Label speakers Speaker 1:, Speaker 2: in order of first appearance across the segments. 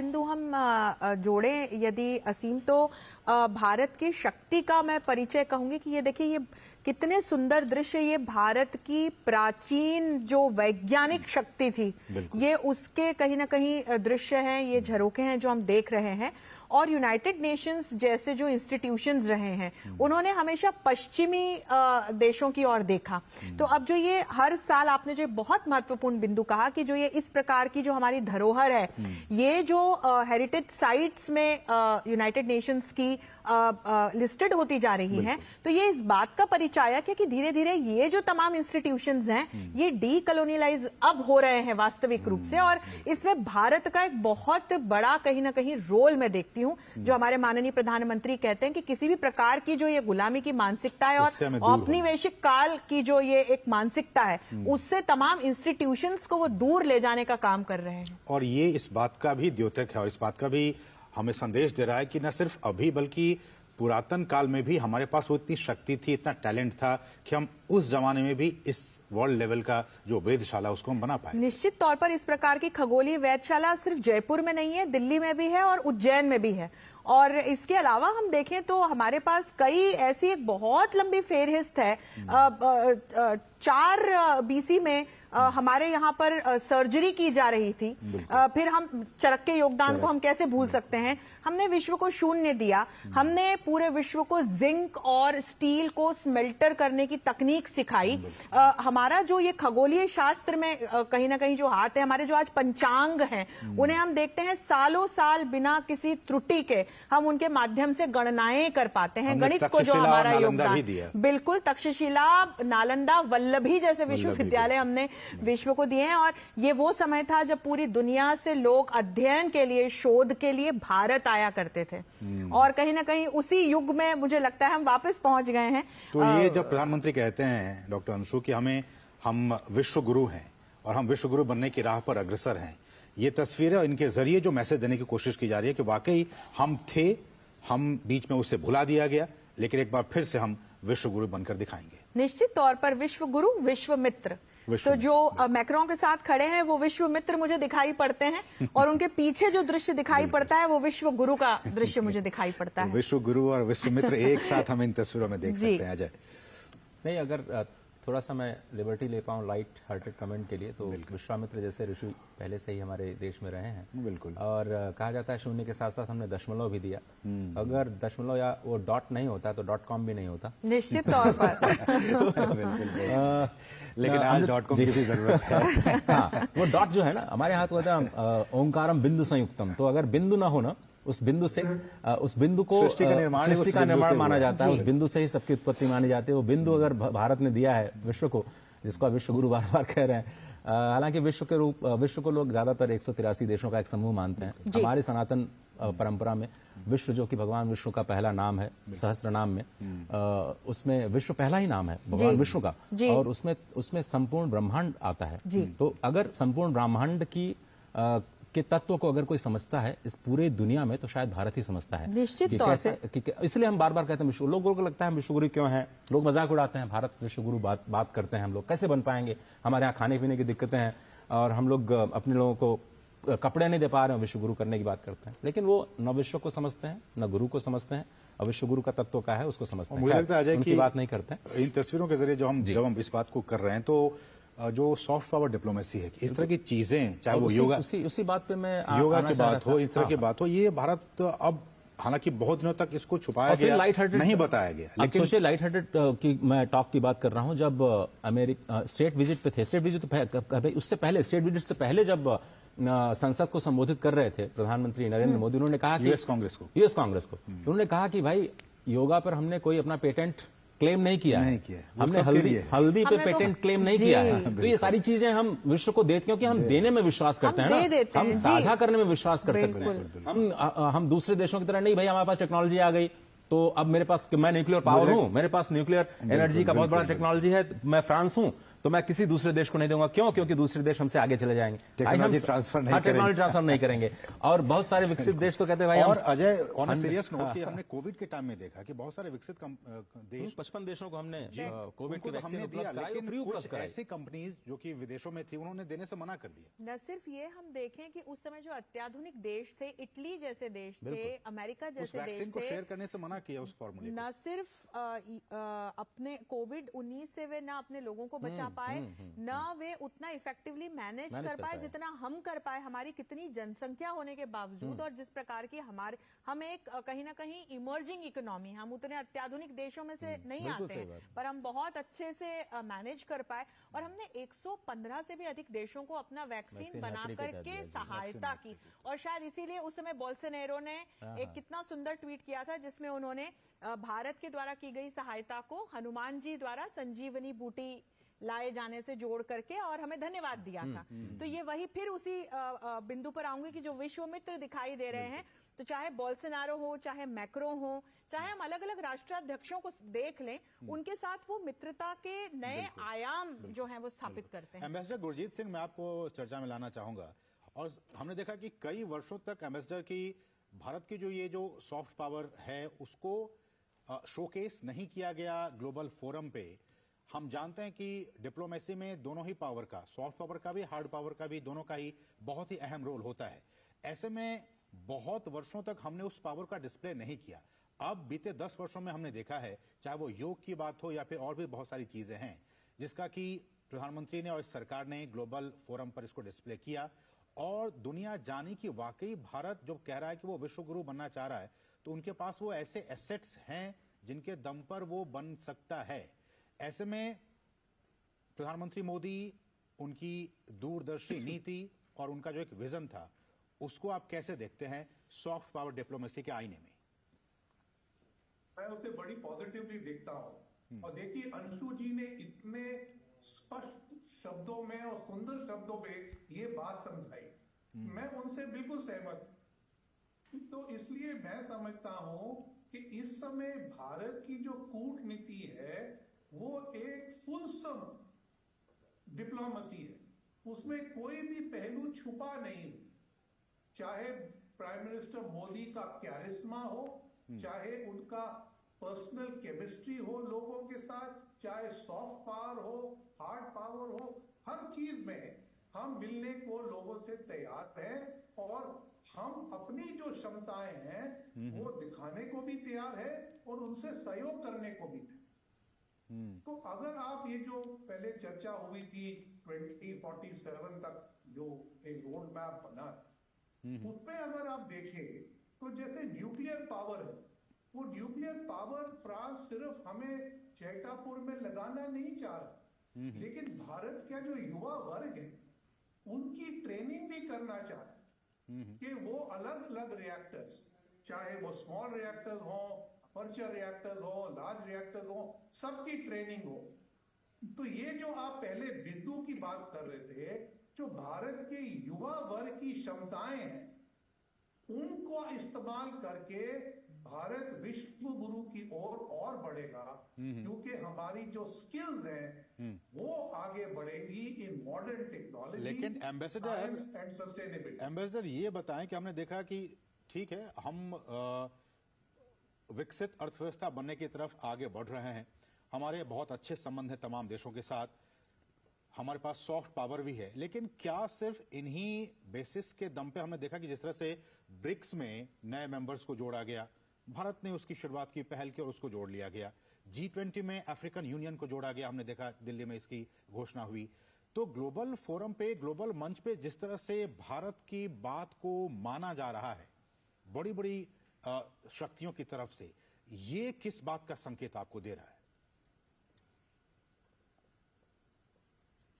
Speaker 1: बिंदु हम जोड़ें यदि असीम, तो भारत की शक्ति का मैं परिचय कहूंगी कि ये देखिए, ये कितने सुंदर दृश्य, ये भारत की प्राचीन जो वैज्ञानिक शक्ति थी, ये उसके कहीं ना कहीं दृश्य हैं, ये झरोखे हैं जो हम देख रहे हैं। और यूनाइटेड नेशंस जैसे जो इंस्टीट्यूशंस रहे हैं, उन्होंने हमेशा पश्चिमी देशों की ओर देखा। तो अब जो ये हर साल, आपने जो बहुत महत्वपूर्ण बिंदु कहा कि जो ये इस प्रकार की जो हमारी धरोहर है, ये जो हेरिटेज साइट्स में यूनाइटेड नेशंस की लिस्टेड होती जा रही हैं, तो ये इस बात का परिचायक है कि धीरे धीरे ये जो तमाम इंस्टीट्यूशंस हैं, ये डीकोलोनियलाइज अब हो रहे हैं वास्तविक रूप से। और इसमें भारत का एक बहुत बड़ा कहीं ना कहीं रोल मैं देखती हूं, जो हमारे माननीय प्रधानमंत्री कहते हैं कि किसी भी प्रकार की जो ये गुलामी की मानसिकता है और औपनिवेशिक काल की जो ये एक मानसिकता है, उससे तमाम इंस्टीट्यूशंस को वो दूर ले जाने का काम कर रहे हैं।
Speaker 2: और ये इस बात का भी द्योतक है और इस बात का भी हमें संदेश दे रहा है कि न सिर्फ अभी बल्कि पुरातन काल में भी हमारे पास वो इतनी शक्ति थी, इतना टैलेंट था कि हम उस जमाने में भी इस वर्ल्ड लेवल का जो वेधशाला उसको हम बना पाए।
Speaker 1: निश्चित तौर पर इस प्रकार की खगोलीय वेधशाला सिर्फ जयपुर में नहीं है, दिल्ली में भी है और उज्जैन में भी है। और इसके अलावा हम देखें तो हमारे पास कई ऐसी एक बहुत लंबी फेहरिस्त है। 4 BC में हमारे यहाँ पर सर्जरी की जा रही थी। फिर हम चरक के योगदान को हम कैसे भूल सकते हैं। हमने विश्व को शून्य दिया, हमने पूरे विश्व को जिंक और स्टील को स्मेल्टर करने की तकनीक सिखाई। हमारा जो ये खगोलीय शास्त्र में कहीं ना कहीं जो हाथ है, हमारे जो आज पंचांग हैं, उन्हें हम देखते हैं सालों साल बिना किसी त्रुटि के हम उनके माध्यम से गणनाएं कर पाते हैं। गणित को जो हमारा योगदान, बिल्कुल, तक्षशिला, नालंदा, वल्लभी जैसे विश्वविद्यालय हमने विश्व को दिए हैं। और ये वो समय था जब पूरी दुनिया से लोग अध्ययन के लिए, शोध के लिए भारत आया करते थे। और कहीं ना कहीं उसी युग में मुझे लगता है हम वापस पहुंच गए हैं।
Speaker 2: तो ये जब प्रधानमंत्री कहते हैं डॉक्टर अंशु कि हम विश्व गुरु हैं और हम विश्व गुरु बनने की राह पर अग्रसर हैं, ये तस्वीरें इनके जरिए जो मैसेज देने की कोशिश की जा रही है कि वाकई हम थे, हम बीच में उसे भुला दिया गया, लेकिन एक बार फिर से हम विश्व गुरु बनकर दिखाएंगे।
Speaker 1: निश्चित तौर पर विश्व गुरु, विश्व मित्र। तो जो मैक्रोन के साथ खड़े हैं वो विश्व मित्र मुझे दिखाई पड़ते हैं, और उनके पीछे जो दृश्य दिखाई पड़ता है वो विश्व गुरु का दृश्य मुझे दिखाई पड़ता है।
Speaker 2: विश्व गुरु और विश्व मित्र एक साथ हम इन तस्वीरों में देख सकते हैं। अजय,
Speaker 3: नहीं, अगर थोड़ा सा मैं लिबर्टी ले पाऊं लाइट हार्टेड कमेंट के लिए, तो विश्वामित्र जैसे ऋषि पहले से ही हमारे देश में रहे हैं।
Speaker 2: बिल्कुल।
Speaker 3: और कहा जाता है शून्य के साथ साथ हमने दशमलव भी दिया। अगर दशमलव या वो डॉट नहीं होता तो .com भी नहीं होता।
Speaker 1: निश्चित तौर पर।
Speaker 2: लेकिन आज .com की भी जरूरत है।
Speaker 3: हाँ, वो डॉट जो है ना, हमारे हाथ होता है ओंकारम बिंदु संयुक्तम। तो अगर बिंदु ना हो ना, उस बिंदु से, उस बिंदु को सृष्टि का निर्माण माना जाता है। उस बिंदु से ही सबकी उत्पत्ति मानी जाती है। वो बिंदु अगर भारत ने दिया है विश्व को, जिसको विश्व गुरु बार बार कह रहे हैं, हालांकि विश्व को लोग ज्यादातर 183 देशों का एक समूह मानते हैं। हमारी सनातन परंपरा में विश्व, जो कि भगवान विष्णु का पहला नाम है, सहस्त्र नाम में, उसमें विश्व पहला ही नाम है भगवान विष्णु का, और उसमें संपूर्ण ब्रह्मांड आता है। तो अगर संपूर्ण ब्रह्मांड के तत्व को अगर कोई समझता है इस पूरे दुनिया में, तो शायद भारत ही समझता है।
Speaker 1: निश्चित तौर से।
Speaker 3: इसलिए हम बार बार कहते हैं विश्व, लोगों को लगता है विश्व गुरु क्यों है, लोग मजाक उड़ाते हैं, भारत विश्व गुरु बात करते हैं हम लोग, कैसे बन पाएंगे, हमारे यहाँ खाने पीने की दिक्कतें हैं और हम लोग अपने लोगों को कपड़े नहीं दे पा रहे हैं, विश्व गुरु करने की बात करते हैं। लेकिन वो न विश्व को समझते हैं, न गुरु को समझते हैं, और विश्व गुरु का तत्व क्या है उसको समझते हैं।
Speaker 2: मुझे लगता है
Speaker 3: उनकी बात नहीं करते हैं।
Speaker 2: इन तस्वीरों के जरिए जब हम इस बात को कर रहे हैं, तो जो सॉफ्ट पावर डिप्लोमेसी है, इस तरह की चीजें, चाहे वो योगा,
Speaker 3: उसी बात पे मैं
Speaker 2: योगा की बात हो, इस तरह की बात हो, ये भारत अब, हालांकि बहुत दिनों तक इसको छुपाया गया, नहीं बताया गया।
Speaker 3: लेकिन सोचिए, लाइट हार्टेड की मैं टॉक की बात कर रहा हूं। जब अमेरिका स्टेट विजिट पे थे, स्टेट विजिट उससे पहले, स्टेट विजिट से पहले जब संसद को संबोधित कर रहे थे प्रधानमंत्री नरेंद्र मोदी, उन्होंने कहा कि
Speaker 2: यूएस कांग्रेस को
Speaker 3: उन्होंने कहा कि भाई, योगा पर हमने कोई अपना पेटेंट क्लेम नहीं किया है, हमने हल्दी पे पेटेंट क्लेम नहीं किया है। तो ये सारी चीजें हम विश्व को देते, क्योंकि हम देने में विश्वास करते हैं ना, हम साझा करने में विश्वास कर सकते हैं। हम दूसरे देशों की तरह नहीं, भाई हमारे पास टेक्नोलॉजी आ गई तो अब मेरे पास, मैं न्यूक्लियर पावर हूं, मेरे पास न्यूक्लियर एनर्जी का बहुत बड़ा टेक्नोलॉजी है, मैं फ्रांस हूं, तो मैं किसी दूसरे देश को नहीं दूंगा। क्यों? क्योंकि दूसरे देश हमसे आगे चले जाएंगे,
Speaker 2: टेक्नोलॉजी ट्रांसफर नहीं
Speaker 3: टेक्नोलॉजी ट्रांसफर नहीं करेंगे। और बहुत सारे विकसित देश तो कहते हैं भाई
Speaker 2: और Ajay, on a serious note कि हमने कोविड के टाइम में देखा कि बहुत सारे विकसित देश
Speaker 3: 55 देशों को हमने कोविड की
Speaker 2: उनको तो
Speaker 3: वैक्सीन
Speaker 2: हमने दिया,
Speaker 3: उपलब्ध कराई,
Speaker 2: लेकिन
Speaker 3: फ्री उपलब्ध
Speaker 2: कुछ
Speaker 3: कराई।
Speaker 2: ऐसी कंपनीज जो कि विदेशों में थी उन्होंने देने से मना कर दिया।
Speaker 1: न सिर्फ ये, हम देखें कि उस समय जो अत्याधुनिक देश थे, इटली जैसे देश थे, अमेरिका
Speaker 2: उस
Speaker 1: जैसे
Speaker 2: वैक्सीन
Speaker 1: देश
Speaker 2: को
Speaker 1: थे,
Speaker 2: शेयर करने से मना किया उस फॉर्मूले को।
Speaker 1: न सिर्फ अपने कोविड-19 से वे ना अपने लोगों को बचा पाए, न वे उतना इफेक्टिवली मैनेज कर पाए जितना हम कर पाए, हमारी कितनी जनसंख्या होने के बावजूद, और जिस प्रकार की हम एक कहीं ना कहीं इमर्जिंग इकोनॉमी, हम उतने अत्याधुनिक देशों में से नहीं आते हैं, पर हम बहुत अच्छे से मैनेज कर पाए, और हमने 115 से भी अधिक देशों को अपना वैक्सीन बना करके सहायता की। और शायद इसीलिए उस समय बोल्सोनारो ने एक कितना सुंदर ट्वीट किया था जिसमें उन्होंने भारत के द्वारा की गई सहायता को हनुमान जी द्वारा संजीवनी बूटी लाए जाने से जोड़ करके और हमें धन्यवाद दिया था। तो ये वही फिर उसी बिंदु पर आऊंगी कि जो विश्व मित्र दिखाई दे रहे हैं, तो चाहे बोल्सोनारो हो, चाहे मैक्रो हो, चाहे हम अलग अलग राष्ट्राध्यक्षों को देख लें, उनके साथ वो मित्रता के नए आयाम जो हैं वो स्थापित करते हैं।
Speaker 2: एम्बेसडर गुरजीत सिंह, मैं आपको चर्चा में लाना चाहूंगा। और हमने देखा कि कई वर्षों तक एम्बेसडर की भारत की जो सॉफ्ट पावर है उसको शोकेस नहीं किया गया ग्लोबल फोरम पे। हम जानते हैं कि डिप्लोमेसी में दोनों ही पावर का, सॉफ्ट पावर का भी, हार्ड पावर का भी, दोनों का ही बहुत ही अहम रोल होता है। ऐसे में बहुत वर्षों तक हमने उस पावर का डिस्प्ले नहीं किया। अब बीते 10 वर्षों में हमने देखा है, चाहे वो योग की बात हो या फिर और भी बहुत सारी चीजें हैं, जिसका कि प्रधानमंत्री ने और इस सरकार ने ग्लोबल फोरम पर इसको डिस्प्ले किया, और दुनिया जानी कि वाकई भारत जो कह रहा है कि वो विश्व गुरु बनना चाह रहा है, तो उनके पास वो ऐसे एसेट्स हैं जिनके दम पर वो बन सकता है। ऐसे में प्रधानमंत्री मोदी, उनकी दूरदर्शी नीति और उनका जो एक विजन था, उसको आप कैसे देखते हैं सॉफ्ट पावर डिप्लोमेसी के आईने में?
Speaker 4: मैं उसे बड़ी पॉजिटिवली देखता हूं। और देखिए, अंशु जी ने इतने स्पष्ट शब्दों में और सुंदर शब्दों में ये बात समझाई, मैं उनसे बिल्कुल सहमत हूं। तो इसलिए मैं समझता हूं कि इस समय भारत की जो कूटनीति है वो एक फुलसम डिप्लोमेसी है, उसमें कोई भी पहलू छुपा नहीं। चाहे प्राइम मिनिस्टर मोदी का कैरिस्मा हो, चाहे उनका पर्सनल केमिस्ट्री हो लोगों के साथ, चाहे सॉफ्ट पावर हो, हार्ड पावर हो, हर चीज में हम मिलने को लोगों से तैयार हैं, और हम अपनी जो क्षमताएं हैं वो दिखाने को भी तैयार है और उनसे सहयोग करने को भी तैयार। तो अगर आप ये जो पहले चर्चा हुई थी 2047 तक जो एक रोड मैप बना है, उसमें अगर आप देखें तो जैसे न्यूक्लियर पावर है, वो न्यूक्लियर पावर फ्रांस सिर्फ हमें चेटापुर में लगाना नहीं चाह रहा, लेकिन भारत का जो युवा वर्ग है उनकी ट्रेनिंग भी करना चाह रहा है कि वो अलग अलग रिएक्टर्स, चाहे वो स्मॉल रिएक्टर्स हो, अपर्चर रिएक्टर्स हो, लार्ज रिएक्टर्स हो, सबकी ट्रेनिंग हो। तो ये जो आप पहले बिंदु की बात कर रहे थे, जो भारत के युवा वर्ग की क्षमताएं हैं उनको इस्तेमाल करके भारत विश्व गुरु की ओर और बढ़ेगा, क्योंकि हमारी जो स्किल्स हैं वो आगे बढ़ेगी इन मॉडर्न टेक्नोलॉजी,
Speaker 2: लेकिन एम्बेसडर
Speaker 4: एंड सस्टेनेबिलिटी।
Speaker 2: एम्बेसडर ये बताएं कि हमने देखा कि ठीक है, हम विकसित अर्थव्यवस्था बनने की तरफ आगे बढ़ रहे हैं, हमारे बहुत अच्छे संबंध हैं तमाम देशों के साथ, हमारे पास सॉफ्ट पावर भी है, लेकिन क्या सिर्फ इन्हीं बेसिस के दम पे हमने देखा कि जिस तरह से ब्रिक्स में नए मेंबर्स को जोड़ा गया, भारत ने उसकी शुरुआत की, पहल की और उसको जोड़ लिया गया। G20 में अफ्रीकन यूनियन को जोड़ा गया, हमने देखा दिल्ली में इसकी घोषणा हुई। तो ग्लोबल फोरम पे, ग्लोबल मंच पे जिस तरह से भारत की बात को माना जा रहा है बड़ी बड़ी शक्तियों की तरफ से, ये किस बात का संकेत आपको दे रहा है?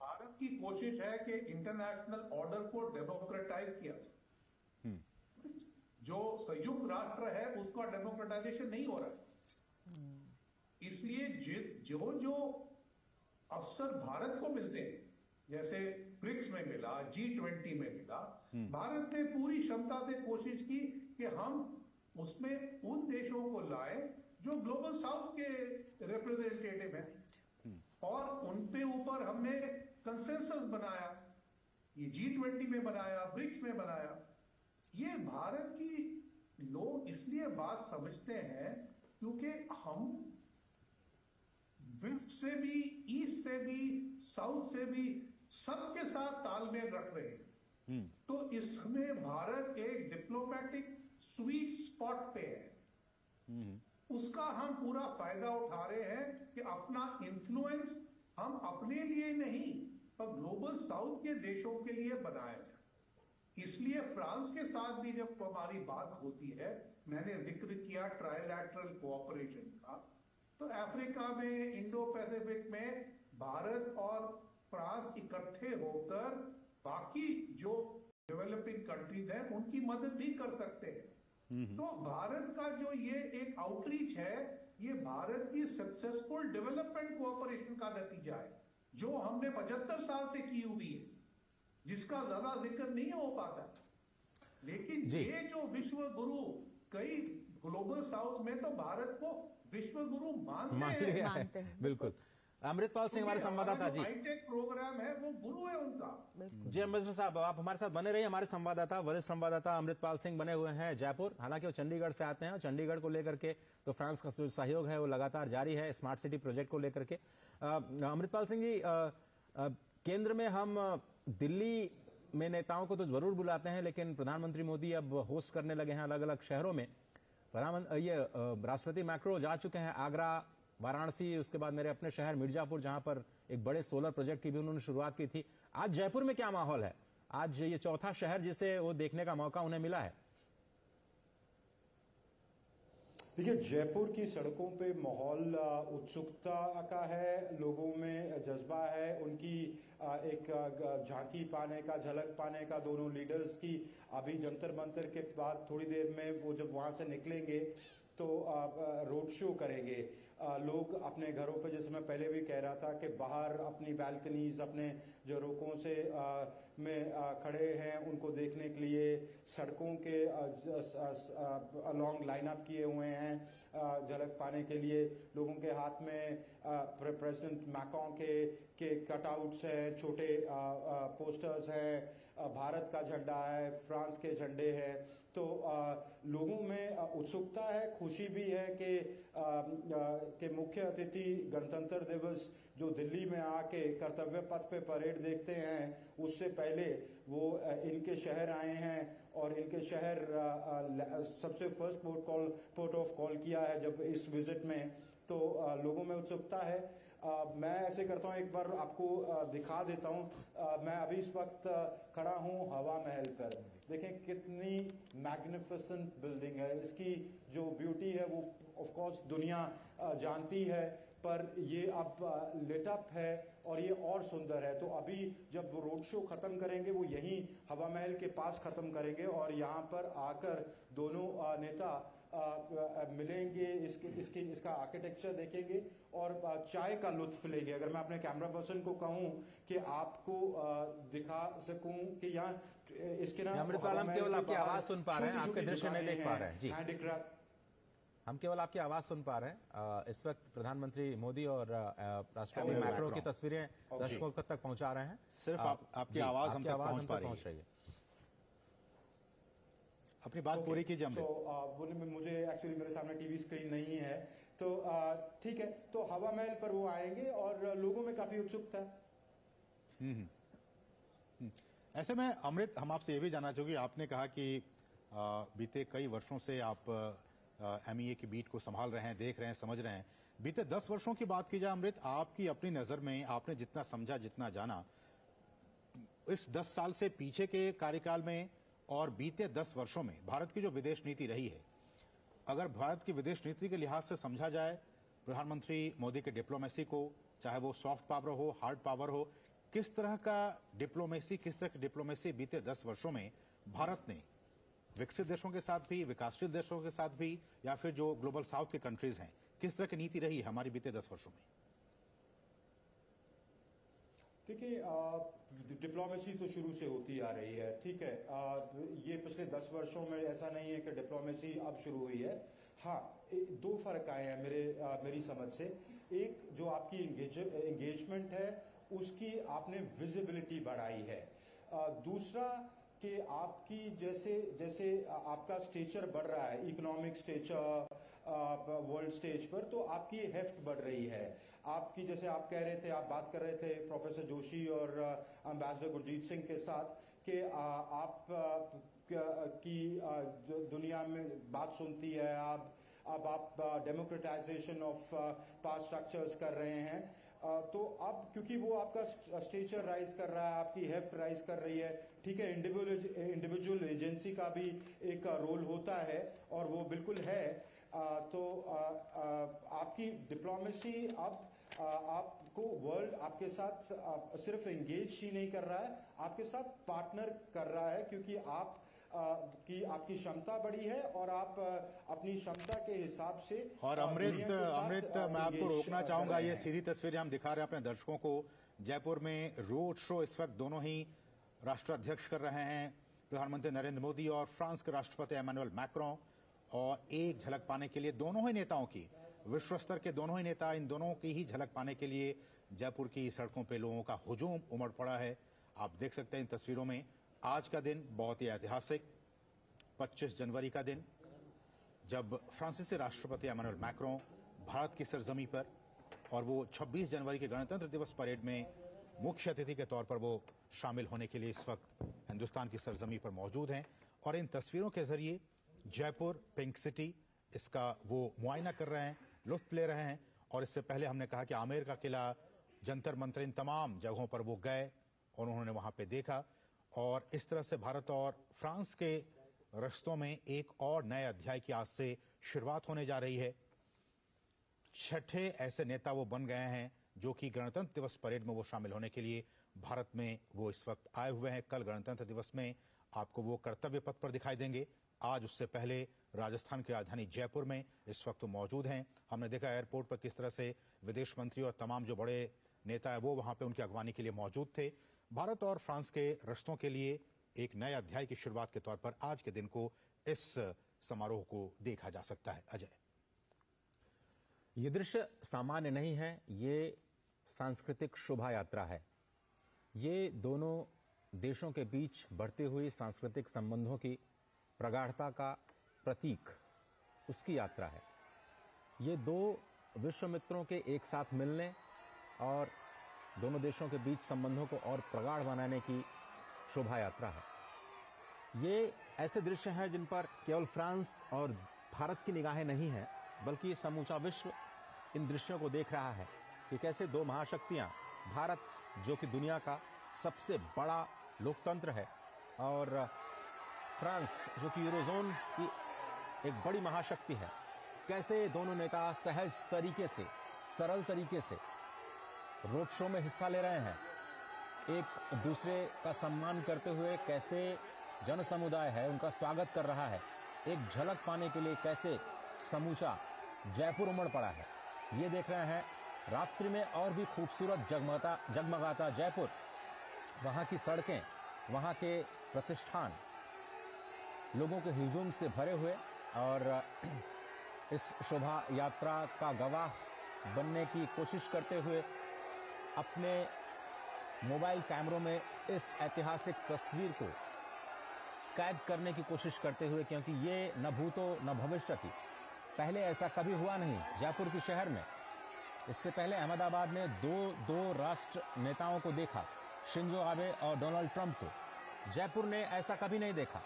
Speaker 4: भारत की कोशिश है कि इंटरनेशनल ऑर्डर को डेमोक्रेटाइज किया जाए। जो संयुक्त राष्ट्र है उसका डेमोक्रेटाइजेशन नहीं हो रहा है, इसलिए जो अवसर भारत को मिलते हैं, जैसे ब्रिक्स में मिला, G20 में मिला, भारत ने पूरी क्षमता से कोशिश की कि हम उसमें उन देशों को लाए जो ग्लोबल साउथ के रिप्रेजेंटेटिव हैं, और उनपे ऊपर हमने कंसेंसस बनाया, ये G20 में बनाया, ब्रिक्स में बनाया। ये भारत की लोग इसलिए बात समझते हैं क्योंकि हम वेस्ट से भी, ईस्ट से भी, साउथ से भी सबके साथ तालमेल रख रहे हैं। तो इसमें भारत एक डिप्लोमेटिक स्वीट स्पॉट पे है। उसका हम पूरा फायदा उठा रहे हैं कि अपना इन्फ्लुएंस हम अपने लिए नहीं पर ग्लोबल साउथ के देशों के लिए बनाया जाए। इसलिए फ्रांस के साथ भी जब हमारी बात होती है, मैंने जिक्र किया ट्राइलैटरल कोऑपरेशन का, तो अफ्रीका में, इंडो पैसिफिक में भारत और फ्रांस इकट्ठे होकर बाकी जो डेवलपिंग कंट्रीज हैं उनकी मदद भी कर सकते हैं। तो भारत का जो ये एक आउटरीच है, ये भारत की सक्सेसफुल डेवलपमेंट कोऑपरेशन का नतीजा है, जो हमने 75 साल से की हुई है, जिसका ज्यादा जिक्र नहीं हो पाता। लेकिन ये जो विश्व गुरु, कई ग्लोबल साउथ में तो भारत को विश्व गुरु मानते हैं।
Speaker 3: बिल्कुल। अमृतपाल सिंह हमारे संवाददाता जी,
Speaker 4: हाईटेक प्रोग्राम है वो गुरु है उनका।
Speaker 3: जी अम्बेडकर साहब, आप हमारे साथ बने रहिए। हमारे संवाददाता, वरिष्ठ संवाददाता अमृतपाल सिंह बने हुए हैं जयपुर। हालांकि वो चंडीगढ़ से आते हैं और चंडीगढ़ को लेकर के तो फ्रांस का जो सहयोग है वो लगातार जारी है स्मार्ट सिटी प्रोजेक्ट को लेकर के। अमृतपाल सिंह जी, केंद्र में हम दिल्ली में नेताओं को तो जरूर बुलाते हैं, लेकिन प्रधानमंत्री मोदी अब होस्ट करने लगे हैं अलग अलग शहरों में। राष्ट्रपति मैक्रो जा चुके हैं आगरा, वाराणसी, उसके बाद मेरे अपने शहर मिर्जापुर, जहां पर एक बड़े सोलर प्रोजेक्ट की भी उन्होंने शुरुआत की थी। आज जयपुर में क्या माहौल है? आज ये चौथा शहर जिसे वो देखने का मौका उन्हें मिला है।
Speaker 5: देखिए, जयपुर की सड़कों पे माहौल उत्सुकता का है, लोगों में जज्बा है, उनकी एक झांकी पाने का, झलक पाने का दोनों लीडर्स की। अभी जंतर मंतर के बाद थोड़ी देर में वो जब वहां से निकलेंगे तो रोड शो करेंगे। लोग अपने घरों पे, जैसे मैं पहले भी कह रहा था कि बाहर अपनी बैल्कनीज, अपने जो रोकों से में खड़े हैं उनको देखने के लिए सड़कों के अलोंग लाइन अप किए हुए हैं झलक पाने के लिए। लोगों के हाथ में प्रेसिडेंट मैक्रोन के कटआउट्स हैं, छोटे पोस्टर्स हैं, भारत का झंडा है, फ्रांस के झंडे हैं। तो लोगों में उत्सुकता है, खुशी भी है कि मुख्य अतिथि गणतंत्र दिवस जो दिल्ली में आके कर्तव्य पथ पे परेड देखते हैं, उससे पहले वो इनके शहर आए हैं और इनके शहर सबसे फर्स्ट पोर्ट ऑफ कॉल किया है जब इस विजिट में। तो लोगों में उत्सुकता है। मैं ऐसे करता हूं, एक बार आपको दिखा देता हूं। मैं अभी इस वक्त खड़ा हूं हवा महल पर। देखें कितनी मैग्निफिसेंट बिल्डिंग है। इसकी जो ब्यूटी है वो ऑफ कोर्स दुनिया जानती है, पर ये अब लिट अप है और ये और सुंदर है। तो अभी जब वो रोड शो खत्म करेंगे वो यहीं हवा महल के पास खत्म करेंगे और यहाँ पर आकर दोनों नेता मिलेंगे, इसका आर्किटेक्चर देखेंगे और चाय का लुत्फ लेंगे। अगर मैं अपने कैमरा पर्सन को कहूं कि आपको दिखा सकूं कि यहाँ इसके नाम
Speaker 3: अमृतपाल, हम केवल आपकी आवाज सुन पा रहे हैं, आपके दृश्य नहीं देख पा रहे हैं। जी, हम केवल आपकी आवाज सुन पा रहे हैं। इस वक्त प्रधानमंत्री मोदी और राष्ट्रपति मैक्रो की तस्वीरें दर्शकों तक पहुंचा रहे हैं।
Speaker 2: सिर्फ आपकी आवाज हम तक पहुंच रही है। अपनी बात पूरी कीजिए।
Speaker 5: तो मुझे एक्चुअली मेरे सामने टीवी स्क्रीन नहीं है, तो ठीक है। तो हवा महल पर वो आएंगे और लोगों में काफी उत्सुकता है।
Speaker 2: ऐसे में अमृत, हम आपसे ये भी जानना चाहोगे, आपने कहा कि बीते कई वर्षों से आप MEA की बीट को संभाल रहे हैं, देख रहे हैं, समझ रहे हैं। बीते 10 वर्षों की बात की जाए अमृत, आपकी अपनी नजर में आपने जितना समझा, जितना जाना, इस 10 साल से पीछे के कार्यकाल में और बीते 10 वर्षों में भारत की जो विदेश नीति रही है, अगर भारत की विदेश नीति के लिहाज से समझा जाए प्रधानमंत्री मोदी के डिप्लोमेसी को, चाहे वो सॉफ्ट पावर हो, हार्ड पावर हो, किस तरह की डिप्लोमेसी बीते 10 वर्षों में भारत ने विकसित देशों के साथ भी, विकासशील देशों के साथ भी, या फिर जो ग्लोबल साउथ के कंट्रीज हैं, किस तरह की नीति रही है हमारी बीते 10 वर्षों में?
Speaker 5: देखिए, डिप्लोमेसी तो शुरू से होती आ रही है, ठीक है। ये पिछले 10 वर्षों में ऐसा नहीं है कि डिप्लोमेसी अब शुरू हुई है। हाँ, दो फर्क आए हैं मेरी समझ से। एक, जो आपकी एंगेजमेंट है उसकी आपने विजिबिलिटी बढ़ाई है। दूसरा कि आपकी जैसे आपका स्टेचर बढ़ रहा है, इकोनॉमिक स्टेचर वर्ल्ड स्टेज पर, तो आपकी हेफ्ट बढ़ रही है। आपकी, जैसे आप कह रहे थे, आप बात कर रहे थे प्रोफेसर जोशी और एम्बेसडर गुरजीत सिंह के साथ कि आप की दुनिया में बात सुनती है, अब आप डेमोक्रेटाइजेशन ऑफ पावर स्ट्रक्चर्स कर रहे हैं। तो अब क्योंकि वो आपका स्टेचर राइज कर रहा है, आपकी हेफ्ट राइज कर रही है, ठीक है, इंडिविजुअल एजेंसी का भी एक रोल होता है और वो बिल्कुल है। तो आपकी डिप्लोमेसी अब आपको वर्ल्ड आपके साथ सिर्फ एंगेज ही नहीं कर रहा है, आपके साथ पार्टनर कर रहा है, क्योंकि आपकी क्षमता बढ़ी है और आप अपनी क्षमता के हिसाब से।
Speaker 2: और अमृत, मैं आपको रोकना चाहूंगा। ये सीधी तस्वीरें हम दिखा रहे हैं अपने दर्शकों को। जयपुर में रोड शो इस वक्त दोनों ही राष्ट्राध्यक्ष कर रहे हैं, प्रधानमंत्री नरेंद्र मोदी और फ्रांस के राष्ट्रपति इमैनुअल मैक्रों। और एक झलक पाने के लिए दोनों ही नेताओं की, विश्व स्तर के दोनों ही नेता, इन दोनों की ही झलक पाने के लिए जयपुर की सड़कों पे लोगों का हुजूम उमड़ पड़ा है। आप देख सकते हैं इन तस्वीरों में। आज का दिन बहुत ही ऐतिहासिक, 25 जनवरी का दिन, जब फ्रांसीसी राष्ट्रपति इमैनुअल मैक्रों भारत की सरजमी पर, और वो 26 जनवरी के गणतंत्र दिवस परेड में मुख्य अतिथि के तौर पर वो शामिल होने के लिए इस वक्त हिंदुस्तान की सरजमी पर मौजूद हैं। और इन तस्वीरों के जरिए जयपुर पिंक सिटी, इसका वो मुआयना कर रहे हैं, लुत्फ ले रहे हैं। और इससे पहले हमने कहा कि आमेर का किला, जंतर मंतर, इन तमाम जगहों पर वो गए और उन्होंने वहां पे देखा। और इस तरह से भारत और फ्रांस के रिश्तों में एक और नए अध्याय की आज से शुरुआत होने जा रही है। छठे ऐसे नेता वो बन गए हैं जो कि गणतंत्र दिवस परेड में वो शामिल होने के लिए भारत में वो इस वक्त आए हुए हैं। कल गणतंत्र दिवस में आपको वो कर्तव्य पथ पर दिखाई देंगे। आज उससे पहले राजस्थान की राजधानी जयपुर में इस वक्त मौजूद हैं। हमने देखा एयरपोर्ट पर किस तरह से विदेश मंत्री और तमाम जो बड़े नेता है वो वहां पे उनकी अगवानी के लिए मौजूद थे। भारत और फ्रांस के रिश्तों के लिए एक नए अध्याय की शुरुआत के तौर पर आज के दिन को, इस समारोह को देखा जा सकता है। अजय,
Speaker 3: ये दृश्य सामान्य नहीं है, ये सांस्कृतिक शोभा यात्रा है। ये दोनों देशों के बीच बढ़ती हुई सांस्कृतिक संबंधों की प्रगाढ़ता का प्रतीक, उसकी यात्रा है। ये दो विश्व मित्रों के एक साथ मिलने और दोनों देशों के बीच संबंधों को और प्रगाढ़ बनाने की शोभा यात्रा है। ये ऐसे दृश्य हैं जिन पर केवल फ्रांस और भारत की निगाहें नहीं हैं, बल्कि समूचा विश्व इन दृश्यों को देख रहा है कि कैसे दो महाशक्तियां, भारत जो कि दुनिया का सबसे बड़ा लोकतंत्र है और फ्रांस जो कि यूरोजोन की एक बड़ी महाशक्ति है, कैसे दोनों नेता सहज तरीके से, सरल तरीके से रोड शो में हिस्सा ले रहे हैं, एक दूसरे का सम्मान करते हुए कैसे जन समुदाय है उनका स्वागत कर रहा है। एक झलक पाने के लिए कैसे समूचा जयपुर उमड़ पड़ा है, ये देख रहे हैं। रात्रि में और भी खूबसूरत जगमगाता जयपुर, वहां की सड़कें, वहां के प्रतिष्ठान लोगों के हुजूम से भरे हुए, और इस शोभा यात्रा का गवाह बनने की कोशिश करते हुए अपने मोबाइल कैमरों में इस ऐतिहासिक तस्वीर को कैद करने की कोशिश करते हुए, क्योंकि ये न भूतो न भविष्य की, पहले ऐसा कभी हुआ नहीं जयपुर के शहर में। इससे पहले अहमदाबाद ने दो राष्ट्र नेताओं को देखा, शिंजो आबे और डोनाल्ड ट्रंप को। जयपुर ने ऐसा कभी नहीं देखा।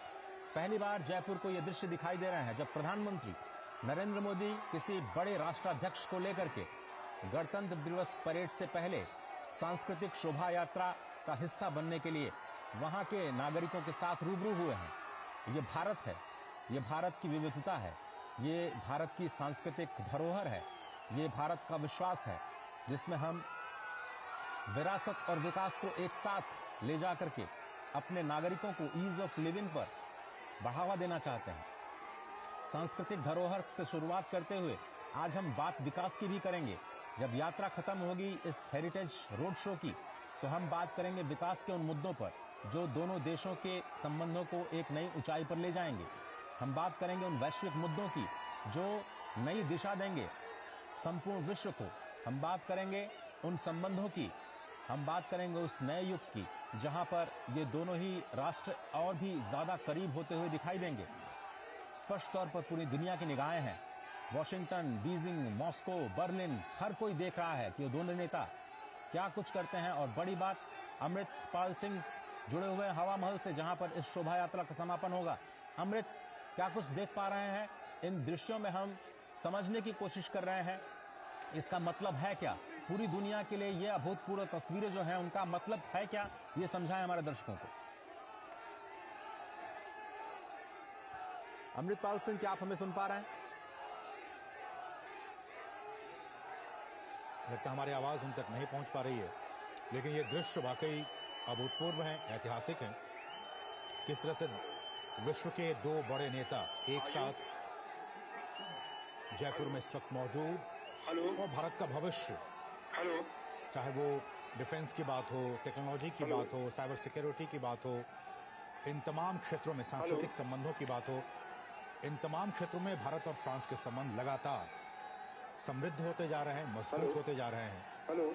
Speaker 3: पहली बार जयपुर को यह दृश्य दिखाई दे रहा है जब प्रधानमंत्री नरेंद्र मोदी किसी बड़े राष्ट्राध्यक्ष को लेकर के गणतंत्र दिवस परेड से पहले सांस्कृतिक शोभा यात्रा का हिस्सा बनने के लिए वहां के नागरिकों के साथ रूबरू हुए हैं। ये भारत है, ये भारत की विविधता है, ये भारत की सांस्कृतिक धरोहर है, ये भारत का विश्वास है जिसमें हम विरासत और विकास को एक साथ ले जाकर के अपने नागरिकों को ईज ऑफ लिविंग पर बढ़ावा देना चाहते हैं। सांस्कृतिक धरोहर से शुरुआत करते हुए आज हम बात विकास की भी करेंगे। जब यात्रा खत्म होगी इस हेरिटेज रोड शो की, तो हम बात करेंगे विकास के उन मुद्दों पर जो दोनों देशों के संबंधों को एक नई ऊंचाई पर ले जाएंगे। हम बात करेंगे उन वैश्विक मुद्दों की जो नई दिशा देंगे संपूर्ण विश्व को। हम बात करेंगे उन संबंधों की, हम बात करेंगे उस नए युग की जहां पर ये दोनों ही राष्ट्र और भी ज्यादा करीब होते हुए दिखाई देंगे। स्पष्ट तौर पर पूरी दुनिया की निगाहें हैं, वॉशिंगटन, बीजिंग, मॉस्को, बर्लिन, हर कोई देख रहा है कि ये दोनों नेता क्या कुछ करते हैं। और बड़ी बात, अमृतपाल सिंह जुड़े हुए हवा महल से, जहां पर इस शोभा यात्रा का समापन होगा। अमृत, क्या कुछ देख पा रहे हैं इन दृश्यों में? हम समझने की कोशिश कर रहे हैं इसका मतलब है क्या पूरी दुनिया के लिए। ये अभूतपूर्व तस्वीरें जो हैं उनका मतलब है क्या, ये समझाएं हमारे दर्शकों को। अमृतपाल सिंह, क्या आप हमें सुन पा रहे हैं?
Speaker 2: लगता हमारी आवाज उन तक नहीं पहुंच पा रही है, लेकिन ये दृश्य वाकई अभूतपूर्व हैं, ऐतिहासिक हैं। किस तरह से विश्व के दो बड़े नेता एक साथ जयपुर में इस वक्त मौजूद, और भारत का भविष्य, चाहे वो डिफेंस की बात हो, टेक्नोलॉजी की बात हो, साइबर सिक्योरिटी की बात हो, इन तमाम क्षेत्रों में सांस्कृतिक संबंधों की बात हो, इन तमाम क्षेत्रों में भारत और फ्रांस के संबंध लगातार समृद्ध होते जा रहे हैं, मजबूत होते जा रहे हैं।
Speaker 6: हेलो,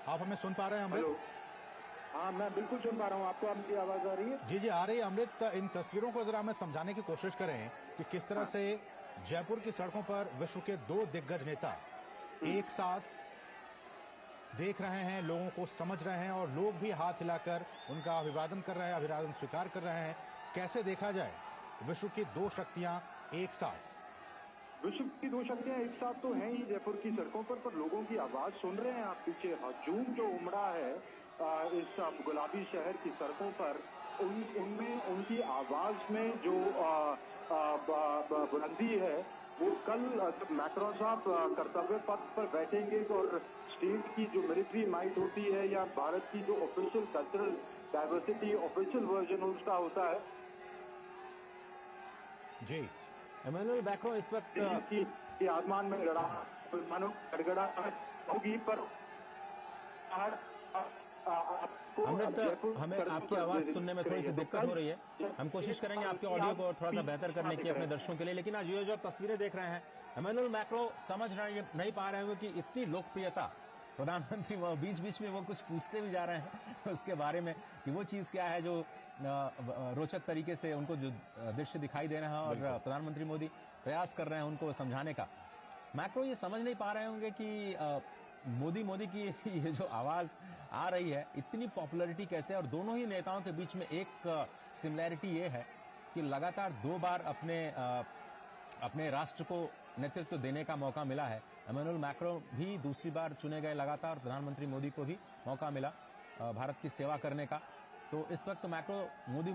Speaker 2: आप हमें सुन पा रहे हैं अमृत?
Speaker 6: हाँ, मैं बिल्कुल सुन पा रहा हूँ। आपको आपकी आवाज आ रही है?
Speaker 2: जी आ रही है। अमृत, इन तस्वीरों को जरा हमें समझाने की कोशिश करें कि किस तरह से जयपुर की सड़कों पर विश्व के दो दिग्गज नेता एक साथ देख रहे हैं, लोगों को समझ रहे हैं, और लोग भी हाथ हिलाकर उनका अभिवादन कर रहे हैं, अभिवादन स्वीकार कर रहे हैं। कैसे देखा जाए विश्व की दो शक्तियां एक साथ?
Speaker 6: विश्व की दो शक्तियां एक साथ तो हैं ही जयपुर की सड़कों पर लोगों की आवाज सुन रहे हैं आप पीछे। हजूम जो उमड़ा है इस गुलाबी शहर की सड़कों पर, उनमें उनकी आवाज में जो बुलंदी है, वो कल जब मैक्रो साहब कर्तव्य पथ पर बैठेंगे और स्टेट की जो मिलिट्री माइट होती है या भारत की जो official cultural diversity official version उसका होता है।
Speaker 2: जी,
Speaker 3: इमैनुअल मैक्रों इस वक्त
Speaker 6: की आसमान में लड़ा मानो गड़गड़ा होगी, पर
Speaker 3: अमृत, हमें आपकी आवाज सुनने में थोड़ी सी दिक्कत हो रही है। हम कोशिश करेंगे आपके ऑडियो को थोड़ा सा बेहतर करने की अपने दर्शकों के लिए। लेकिन आज ये जो तस्वीरें देख रहे हैं, इमैनुअल मैक्रों समझ नहीं पा रहे होंगे कि इतनी लोकप्रियता प्रधानमंत्री, वो बीच बीच में वो कुछ पूछते भी जा रहे हैं उसके बारे में कि वो चीज क्या है जो रोचक तरीके से उनको जो दृश्य दिखाई दे रहा है, और प्रधानमंत्री मोदी प्रयास कर रहे हैं उनको समझाने का। मैक्रो ये समझ नहीं पा रहे होंगे कि मोदी की ये जो आवाज आ रही है, इतनी पॉपुलैरिटी कैसे। और दोनों ही नेताओं के बीच में एक सिमिलैरिटी ये है कि लगातार 2 बार अपने राष्ट्र को नेतृत्व देने का मौका मिला है। इमैनुअल मैक्रों भी दूसरी बार चुने गए लगातार, प्रधानमंत्री मोदी को भी मौका मिला भारत की सेवा करने का। तो इस वक्त मैक्रों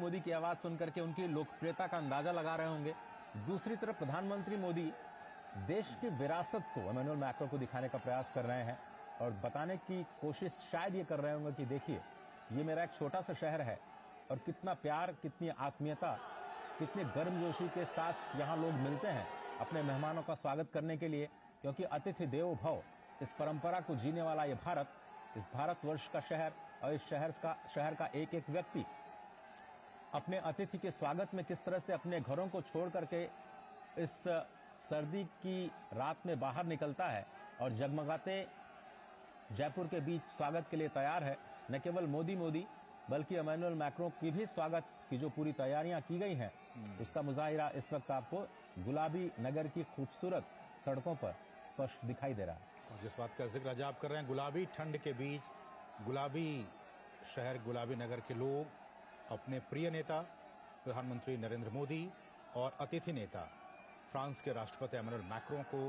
Speaker 3: मोदी की आवाज सुनकर के उनकी लोकप्रियता का अंदाजा लगा रहे होंगे। दूसरी तरफ प्रधानमंत्री मोदी देश की विरासत को इमैनुअल मैक्रों को दिखाने का प्रयास कर रहे हैं और बताने की कोशिश शायद ये कर रहे होंगे कि देखिए, ये मेरा एक छोटा सा शहर है और कितना प्यार, कितनी आत्मीयता, कितने गर्मजोशी के साथ यहाँ लोग मिलते हैं अपने मेहमानों का स्वागत करने के लिए। क्योंकि अतिथि देवो भव, इस परंपरा को जीने वाला ये भारत, इस भारतवर्ष का शहर और इस शहर का एक एक व्यक्ति अपने अतिथि के स्वागत में किस तरह से अपने घरों को छोड़ करके इस सर्दी की रात में बाहर निकलता है और जगमगाते जयपुर के बीच स्वागत के लिए तैयार है। न केवल मोदी बल्कि इमैनुअल मैक्रों की भी स्वागत की जो पूरी तैयारियां की गई हैं, उसका मुजाहिरा इस वक्त आपको गुलाबी नगर की खूबसूरत सड़कों पर स्पष्ट दिखाई दे रहा है।
Speaker 2: और जिस बात का जिक्र आज आप कर रहे हैं, गुलाबी ठंड के बीच गुलाबी शहर, गुलाबी नगर के लोग अपने प्रिय नेता प्रधानमंत्री नरेंद्र मोदी और अतिथि नेता फ्रांस के राष्ट्रपति इमैनुअल मैक्रों को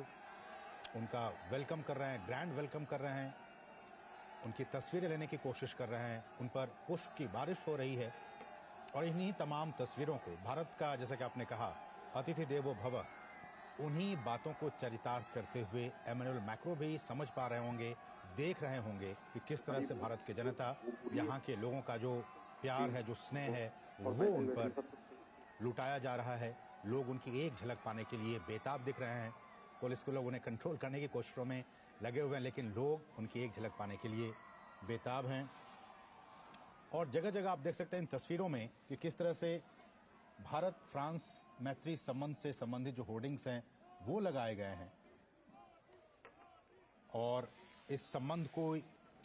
Speaker 2: उनका वेलकम कर रहे हैं, ग्रैंड वेलकम कर रहे हैं, उनकी तस्वीरें लेने की कोशिश कर रहे हैं, उन पर पुष्प की बारिश हो रही है। और इन्हीं तमाम तस्वीरों को भारत का, जैसा कि आपने कहा, अतिथि देवो भव, उन्हीं बातों को चरितार्थ करते हुए इमैनुअल मैक्रों भी समझ पा रहे होंगे, देख रहे होंगे कि किस तरह से भारत की जनता, यहाँ के लोगों का जो प्यार है, जो स्नेह है, वो उन पर लुटाया जा रहा है। लोग उनकी एक झलक पाने के लिए बेताब दिख रहे हैं। पुलिस के लोग उन्हें कंट्रोल करने की कोशिशों में लगे हुए हैं, लेकिन लोग उनकी एक झलक पाने के लिए बेताब हैं। और जगह जगह आप देख सकते हैं इन तस्वीरों में कि किस तरह से भारत फ्रांस मैत्री संबंध से संबंधित जो होर्डिंग्स हैं वो लगाए गए हैं। और इस संबंध को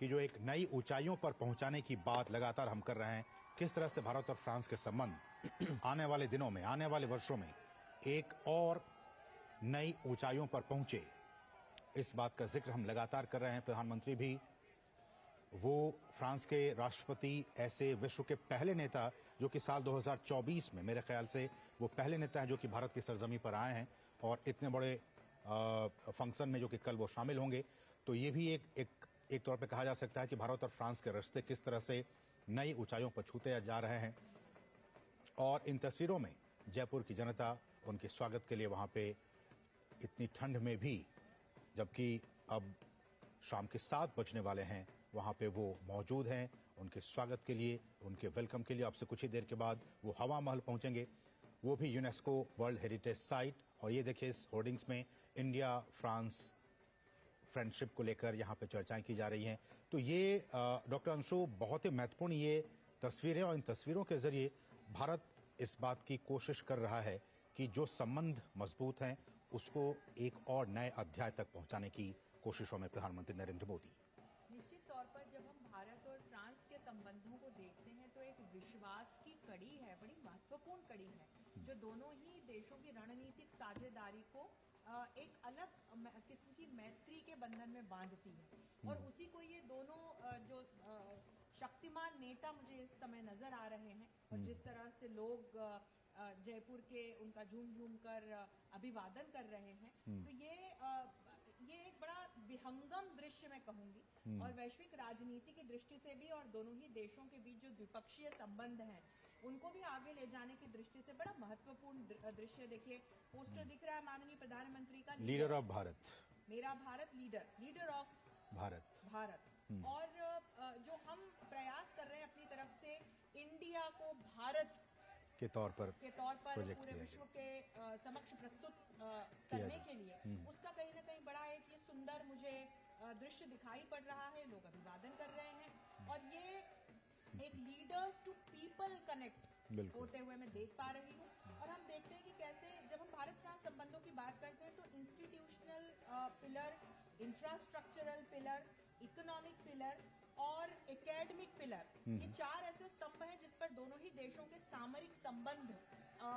Speaker 2: की जो एक नई ऊंचाइयों पर पहुंचाने की बात लगातार हम कर रहे हैं, किस तरह से भारत और फ्रांस के संबंध आने वाले दिनों में, आने वाले वर्षों में एक और नई ऊंचाइयों पर पहुंचे, इस बात का जिक्र हम लगातार कर रहे हैं। प्रधानमंत्री भी, वो फ्रांस के राष्ट्रपति, ऐसे विश्व के पहले नेता जो कि साल 2024 में मेरे ख्याल से वो पहले नेता हैं जो कि भारत की सरजमी पर आए हैं और इतने बड़े फंक्शन में जो कि कल वो शामिल होंगे। तो ये भी एक तौर पे कहा जा सकता है कि भारत और फ्रांस के रिश्ते किस तरह से नई ऊंचाइयों पर छूते जा रहे हैं। और इन तस्वीरों में जयपुर की जनता उनके स्वागत के लिए वहां पे इतनी ठंड में भी, जबकि अब शाम के 7 बजने वाले हैं, वहां पे वो मौजूद हैं उनके स्वागत के लिए, उनके वेलकम के लिए। अब से कुछ ही देर के बाद वो हवा महल पहुंचेंगे, वो भी यूनेस्को वर्ल्ड हेरिटेज साइट। और ये देखिए, इस होर्डिंग्स में इंडिया फ्रांस फ्रेंडशिप को लेकर यहाँ पे चर्चाएं की जा रही हैं। तो ये डॉक्टर अंशु, बहुत ही महत्वपूर्ण ये तस्वीरें, और इन तस्वीरों के जरिए भारत इस बात की कोशिश कर रहा है कि जो संबंध मजबूत हैं उसको एक और नए अध्याय तक पहुंचाने की कोशिशों में प्रधानमंत्री नरेंद्र मोदी।
Speaker 1: निश्चित तौर पर जब हम भारत और फ्रांस के संबंधों को देखते हैं तो एक विश्वास की कड़ी है, बड़ी महत्वपूर्ण कड़ी है, जो दोनों ही देशों की रणनीतिक साझेदारी को एक अलग किस्म की मैत्री के बंधन में बांधती है। और उसी को ये दोनों जो शक्तिमान नेता मुझे इस समय नजर आ रहे हैं, और जिस तरह से लोग जयपुर के उनका झूम झूम कर अभिवादन कर रहे हैं, तो ये एक बड़ा विहंगम दृश्य मैं कहूंगी, और वैश्विक राजनीति की दृष्टि से भी, और दोनों ही देशों के बीच जो द्विपक्षीय संबंध हैं उनको भी आगे ले जाने की दृष्टि से बड़ा महत्वपूर्ण दृश्य। देखिए, पोस्टर दिख रहा है माननीय प्रधानमंत्री का,
Speaker 2: लीडर ऑफ भारत,
Speaker 1: मेरा भारत, लीडर ऑफ भारत। और जो हम प्रयास कर रहे हैं अपनी तरफ से इंडिया को भारत
Speaker 2: के तौर पर
Speaker 1: पूरे विश्व के समक्ष प्रस्तुत करने के लिए, उसका कहीं ना कहीं बड़ा एक ये सुंदर मुझे दृश्य दिखाई पड़ रहा है। लोग अभिवादन कर रहे हैं, और ये एक लीडर्स टू पीपल कनेक्ट होते हुए मैं देख पा रही हूँ। और हम देखते हैं कि कैसे जब हम भारत फ्रांस संबंधों की बात करते हैं तो institutional pillar, infrastructural pillar, economic pillar और एकेडमिक पिलर, ये 4 ऐसे स्तंभ हैं जिस पर दोनों ही देशों के सामरिक संबंध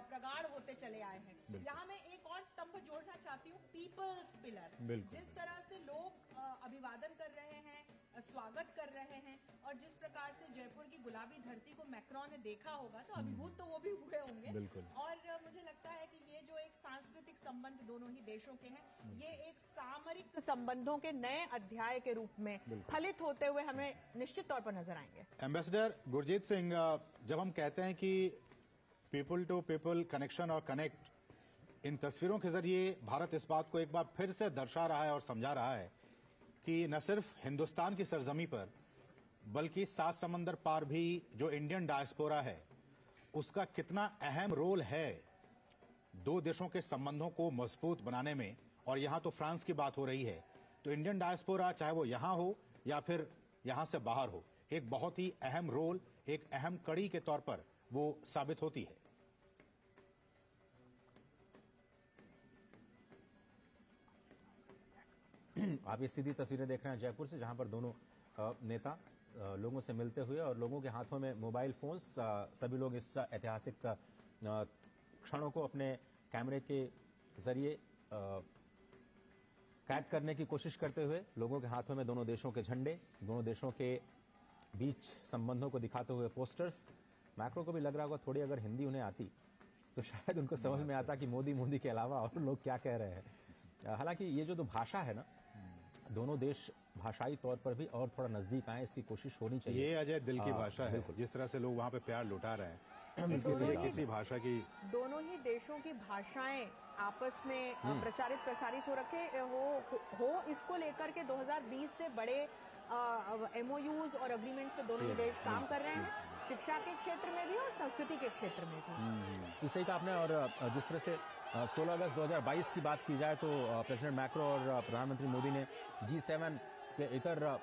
Speaker 1: प्रगाढ़ होते चले आए हैं। यहाँ मैं एक और स्तंभ जोड़ना चाहती हूँ, पीपल्स पिलर। जिस तरह से लोग अभिवादन कर रहे हैं, स्वागत कर रहे हैं, और जिस प्रकार से जयपुर की गुलाबी धरती को मैक्रोन ने देखा होगा तो अभिभूत तो वो भी हुए होंगे। और मुझे लगता है कि ये जो एक सांस्कृतिक संबंध दोनों ही देशों के हैं, ये एक सामरिक संबंधों के नए अध्याय के रूप में फलित होते हुए हमें निश्चित तौर पर नजर आएंगे।
Speaker 2: एम्बेसडर गुरजीत सिंह, जब हम कहते हैं कि पीपल टू पीपल कनेक्शन और कनेक्ट, इन तस्वीरों के जरिए भारत इस बात को एक बार फिर से दर्शा रहा है और समझा रहा है कि न सिर्फ हिंदुस्तान की सरजमी पर बल्कि 7 समंदर पार भी जो इंडियन डायस्पोरा है उसका कितना अहम रोल है दो देशों के संबंधों को मजबूत बनाने में। और यहां तो फ्रांस की बात हो रही है, तो इंडियन डायस्पोरा चाहे वो यहां हो या फिर यहां से बाहर हो, एक बहुत ही अहम रोल, एक अहम कड़ी के तौर पर वो साबित होती है।
Speaker 3: आप ये सीधी तस्वीरें देख रहे हैं जयपुर से, जहां पर दोनों नेता लोगों से मिलते हुए और लोगों के हाथों में मोबाइल फोन्स, सभी लोग इस ऐतिहासिक क्षणों को अपने कैमरे के जरिए कैद करने की कोशिश करते हुए, लोगों के हाथों में दोनों देशों के झंडे, दोनों देशों के बीच संबंधों को दिखाते हुए पोस्टर्स। मैक्रो को भी लग रहा होगा थोड़ी अगर हिंदी उन्हें आती तो शायद उनको समझ में आता कि मोदी के अलावा और लोग क्या कह रहे हैं। हालांकि ये जो भाषा है ना, दोनों देश भाषाई तौर पर भी और थोड़ा नजदीक आए, इसकी कोशिश होनी चाहिए।
Speaker 2: ये अजय दिल की भाषा है, जिस तरह से लोग वहां पे प्यार लुटा रहे हैं, किसी भाषा की,
Speaker 1: दोनों ही देशों की भाषाएं आपस में प्रचारित प्रसारित हो रखे हो इसको लेकर के 2020 से बड़े MOUs और अग्रीमेंट्स पे दोनों ही देश काम कर रहे हैं, शिक्षा के क्षेत्र में भी और संस्कृति के क्षेत्र में भी।
Speaker 3: सही कहा आपने। और जिस तरह से 16 अगस्त 2022 की बात की जाए तो प्रेसिडेंट मैक्रो और प्रधानमंत्री मोदी ने G7 के इतर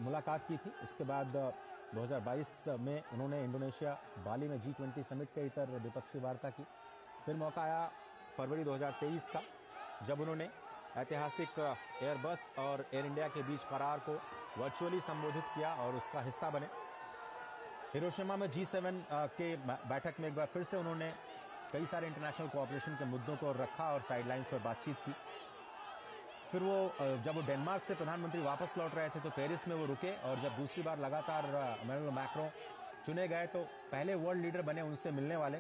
Speaker 3: मुलाकात की थी। उसके बाद 2022 में उन्होंने इंडोनेशिया बाली में G20 समिट के इतर द्विपक्षीय वार्ता की। फिर मौका आया फरवरी 2023 का, जब उन्होंने ऐतिहासिक एयरबस और एयर इंडिया के बीच करार को वर्चुअली संबोधित किया और उसका हिस्सा बने। हिरोशिमा में G7 के बैठक में एक बार फिर से उन्होंने कई सारे इंटरनेशनल कोऑपरेशन के मुद्दों को रखा और साइडलाइंस पर बातचीत की। फिर जब वो डेनमार्क से प्रधानमंत्री वापस लौट रहे थे तो पेरिस में वो रुके और जब दूसरी बार लगातार इमैनुअल मैक्रों चुने गए तो पहले वर्ल्ड लीडर बने उनसे मिलने वाले।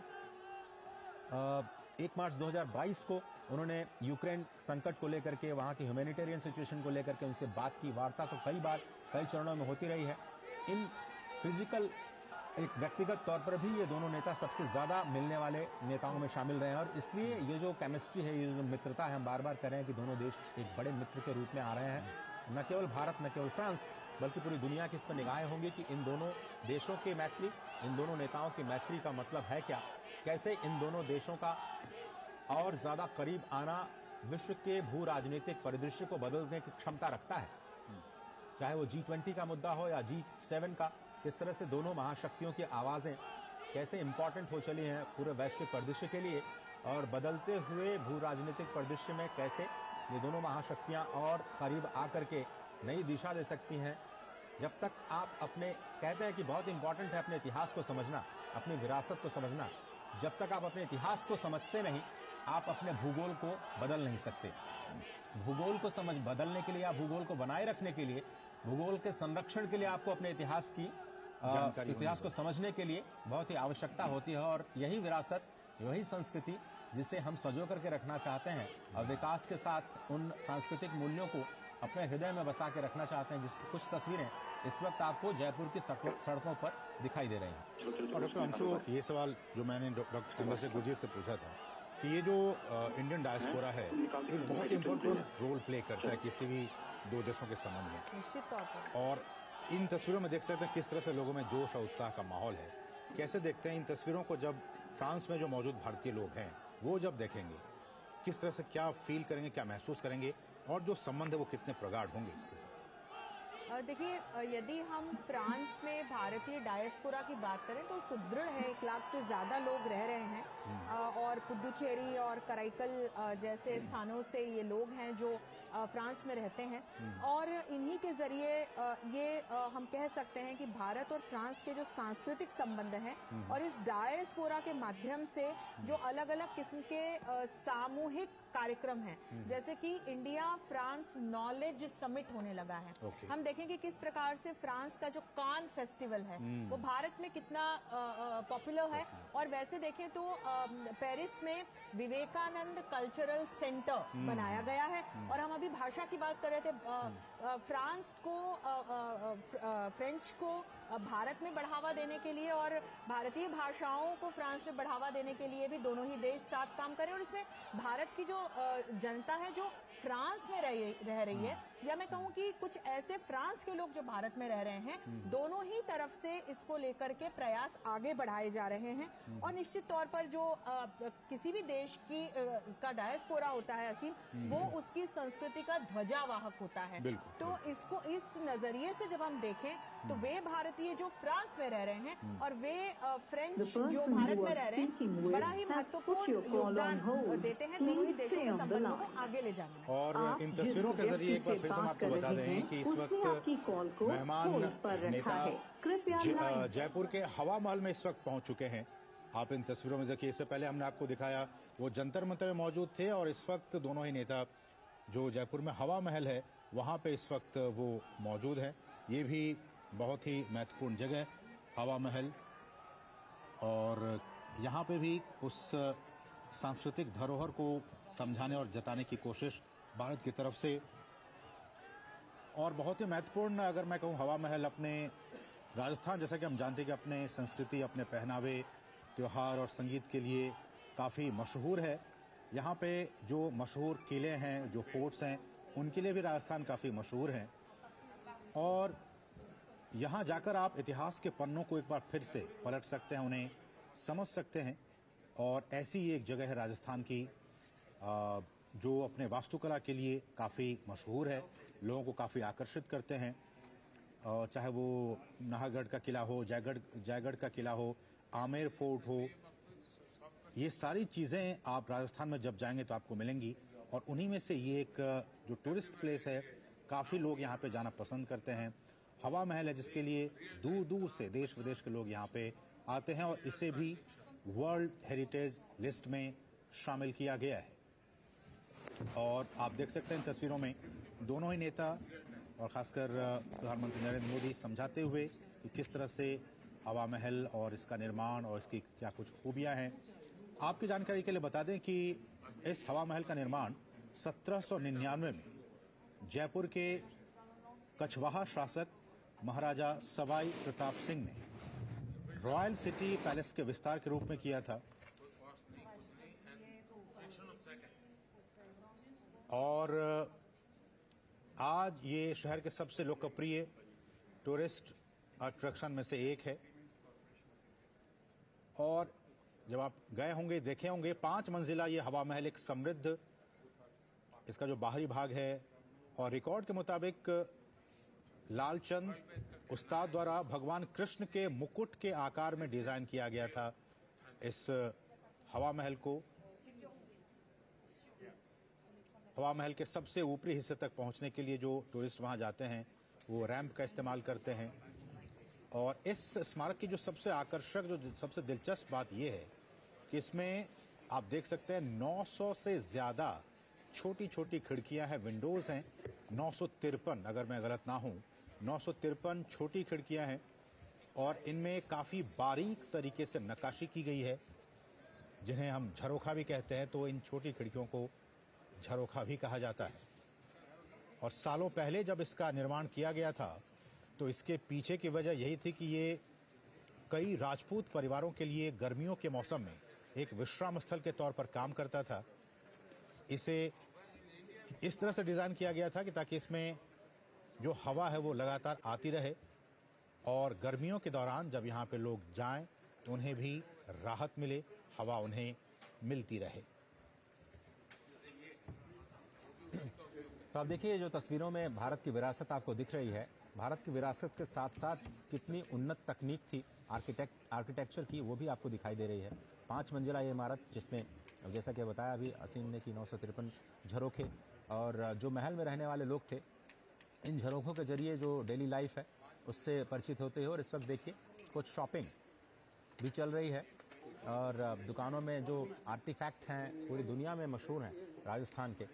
Speaker 3: 1 मार्च 2022 को उन्होंने यूक्रेन संकट को लेकर के, वहां की ह्यूमैनिटेरियन सिचुएशन को लेकर के उनसे बात की। वार्ता तो कई चरणों में होती रही है। इन फिजिकल एक व्यक्तिगत तौर पर भी ये दोनों नेता सबसे ज्यादा मिलने वाले नेताओं में शामिल रहे हैं और इसलिए ये जो केमिस्ट्री है, ये जो मित्रता है, हम बार बार कह रहे हैं कि दोनों देश एक बड़े मित्र के रूप में आ रहे हैं। न केवल भारत, न केवल फ्रांस, बल्कि पूरी दुनिया की इस पर निगाहें होंगी कि इन दोनों देशों की मैत्री, इन दोनों नेताओं की मैत्री का मतलब है क्या, कैसे इन दोनों देशों का और ज्यादा करीब आना विश्व के भू राजनीतिक परिदृश्य को बदलने की क्षमता रखता है। चाहे वो G20 का मुद्दा हो या G7 का, किस तरह से दोनों महाशक्तियों की आवाजें कैसे इंपॉर्टेंट हो चली हैं पूरे वैश्विक परिदृश्य के लिए और बदलते हुए भू राजनीतिक परिदृश्य में कैसे ये दोनों महाशक्तियां और करीब आकर के नई दिशा दे सकती हैं। जब तक आप अपने, कहते हैं कि बहुत इंपॉर्टेंट है अपने इतिहास को समझना, अपनी विरासत को समझना, जब तक आप अपने इतिहास को समझते नहीं, आप अपने भूगोल को बदल नहीं सकते। भूगोल को बदलने के लिए या भूगोल को बनाए रखने के लिए, भूगोल के संरक्षण के लिए आपको अपने इतिहास को समझने के लिए बहुत ही आवश्यकता होती है और यही विरासत, यही संस्कृति जिसे हम संजो करके रखना चाहते हैं और विकास के साथ उन सांस्कृतिक मूल्यों को अपने हृदय में बसा के रखना चाहते हैं, जिसकी कुछ तस्वीरें इस वक्त आपको जयपुर की सड़कों पर दिखाई दे रही हैं।
Speaker 2: और डॉक्टर अंशु, ये सवाल जो मैंने डॉक्टर गुरजीत से पूछा था कि ये जो इंडियन डायस्पोरा है एक बहुत इंपॉर्टेंट रोल प्ले करता है किसी भी दो देशों के संबंध में,
Speaker 1: निश्चित तौर पर।
Speaker 2: और इन तस्वीरों में देख सकते हैं किस तरह से लोगों में जोश और उत्साह का माहौल है। कैसे देखते हैं इन तस्वीरों को जब फ्रांस में जो मौजूद भारतीय लोग हैं वो जब देखेंगे, किस तरह से क्या फील करेंगे, क्या महसूस करेंगे और जो संबंध है वो कितने प्रगाढ़ होंगे इसके साथ?
Speaker 1: देखिए, यदि हम फ्रांस में भारतीय डायस्पोरा की बात करें तो सुदृढ़ है, 1 लाख से ज्यादा लोग रह रहे हैं और पुदुचेरी और कराईकल जैसे स्थानों से ये लोग हैं जो फ्रांस में रहते हैं और इन्हीं के जरिए ये हम कह सकते हैं कि भारत और फ्रांस के जो सांस्कृतिक संबंध हैं और इस डायस्पोरा के माध्यम से जो अलग अलग किस्म के सामूहिक कार्यक्रम हैं, जैसे कि इंडिया फ्रांस नॉलेज समिट होने लगा है। हम देखेंगे किस प्रकार से फ्रांस का जो कान फेस्टिवल है वो भारत में कितना पॉपुलर है और वैसे देखें तो पेरिस में विवेकानंद कल्चरल सेंटर बनाया गया है और हम अभी भाषा की बात कर रहे थे। फ्रांस को फ्रेंच को भारत में बढ़ावा देने के लिए और भारतीय भाषाओं को फ्रांस में बढ़ावा देने के लिए भी दोनों ही देश साथ काम करें और इसमें भारत की जो जनता है जो फ्रांस में रह रही है, या मैं कहूं कि कुछ ऐसे फ्रांस के लोग जो भारत में रह रहे हैं, दोनों ही तरफ से इसको लेकर के प्रयास आगे बढ़ाए जा रहे हैं और निश्चित तौर पर जो किसी भी देश की का डायस्पोरा होता है असीम, वो उसकी संस्कृति का ध्वजावाहक होता है। तो इसको इस नजरिए से जब हम देखें तो वे भारतीय जो फ्रांस में रह रहे हैं और वे फ्रेंच जो भारत में रह रहे हैं, बड़ा ही महत्वपूर्ण योगदान देते हैं दोनों ही देशों के संबंधों को आगे ले जाने में।
Speaker 2: और इन तस्वीरों के जरिए एक बार फिर से हम आपको बता दें कि इस वक्त मेहमान नेता जयपुर के हवा महल में इस वक्त पहुंच चुके हैं। आप इन तस्वीरों में देखिए, इससे पहले हमने आपको दिखाया वो जंतर मंतर में मौजूद थे और इस वक्त दोनों ही नेता जो जयपुर में हवा महल है वहां पे इस वक्त वो मौजूद है। ये भी बहुत ही महत्वपूर्ण जगह हवा महल, और यहाँ पे भी उस सांस्कृतिक धरोहर को समझाने और जताने की कोशिश भारत की तरफ से। और बहुत ही महत्वपूर्ण, अगर मैं कहूँ, हवा महल अपने राजस्थान, जैसा कि हम जानते हैं कि अपने संस्कृति, अपने पहनावे, त्योहार और संगीत के लिए काफ़ी मशहूर है। यहाँ पे जो मशहूर किले हैं, जो फोर्ट्स हैं, उनके लिए भी राजस्थान काफ़ी मशहूर है। और यहाँ जाकर आप इतिहास के पन्नों को एक बार फिर से पलट सकते हैं, उन्हें समझ सकते हैं। और ऐसी एक जगह है राजस्थान की जो अपने वास्तुकला के लिए काफ़ी मशहूर है, लोगों को काफ़ी आकर्षित करते हैं। चाहे वो नाहरगढ़ का किला हो, जयगढ़ का किला हो, आमेर फोर्ट हो, ये सारी चीजें आप राजस्थान में जब जाएंगे तो आपको मिलेंगी, और उन्हीं में से ये एक जो टूरिस्ट प्लेस है, काफी लोग यहाँ पे जाना पसंद करते हैं। हवा महल है जिसके लिए दूर दूर से देश विदेश के लोग यहाँ पे आते हैं, और इसे भी वर्ल्ड हेरिटेज लिस्ट में शामिल किया गया है। और आप देख सकते हैं तस्वीरों में दोनों ही नेता और खासकर प्रधानमंत्री नरेंद्र मोदी समझाते हुए कि किस तरह से हवा महल और इसका निर्माण और इसकी क्या कुछ खूबियां हैं। आपकी जानकारी के लिए बता दें कि इस हवा महल का निर्माण 1799 में जयपुर के कछवाहा शासक महाराजा सवाई प्रताप सिंह ने रॉयल सिटी पैलेस के विस्तार के रूप में किया था। और आज ये शहर के सबसे लोकप्रिय टूरिस्ट अट्रैक्शन में से एक है। और जब आप गए होंगे, देखे होंगे, 5 मंजिला ये हवा महल एक समृद्ध, इसका जो बाहरी भाग है, और रिकॉर्ड के मुताबिक लालचंद उस्ताद द्वारा भगवान कृष्ण के मुकुट के आकार में डिजाइन किया गया था इस हवा महल को। हवा महल के सबसे ऊपरी हिस्से तक पहुंचने के लिए जो टूरिस्ट वहां जाते हैं वो रैंप का इस्तेमाल करते हैं। और इस स्मारक की जो सबसे आकर्षक, जो सबसे दिलचस्प बात यह है कि इसमें आप देख सकते हैं 900 से ज्यादा छोटी छोटी खिड़कियां हैं, विंडोज हैं। 953, अगर मैं गलत ना हूं, 953 छोटी खिड़कियां हैं, और इनमें काफी बारीक तरीके से नक्काशी की गई है, जिन्हें हम झरोखा भी कहते हैं। तो इन छोटी खिड़कियों को झरोखा भी कहा जाता है। और सालों पहले जब इसका निर्माण किया गया था तो इसके पीछे की वजह यही थी कि ये कई राजपूत परिवारों के लिए गर्मियों के मौसम में एक विश्राम स्थल के तौर पर काम करता था। इसे इस तरह से डिजाइन किया गया था कि ताकि इसमें जो हवा है वो लगातार आती रहे, और गर्मियों के दौरान जब यहाँ पे लोग जाएं तो उन्हें भी राहत मिले, हवा उन्हें मिलती रहे।
Speaker 3: तो आप देखिए, जो तस्वीरों में भारत की विरासत आपको दिख रही है, भारत की विरासत के साथ साथ कितनी उन्नत तकनीक थी आर्किटेक्चर की, वो भी आपको दिखाई दे रही है। 5 मंजिला ये इमारत, जिसमें जैसा कि बताया अभी असीम ने कि 953 झरोखे, और जो महल में रहने वाले लोग थे, इन झरोखों के जरिए जो डेली लाइफ है उससे परिचित होते हैं। और इस वक्त देखिए कुछ शॉपिंग भी चल रही है, और दुकानों में जो आर्टिफैक्ट हैं पूरी दुनिया में मशहूर हैं राजस्थान के,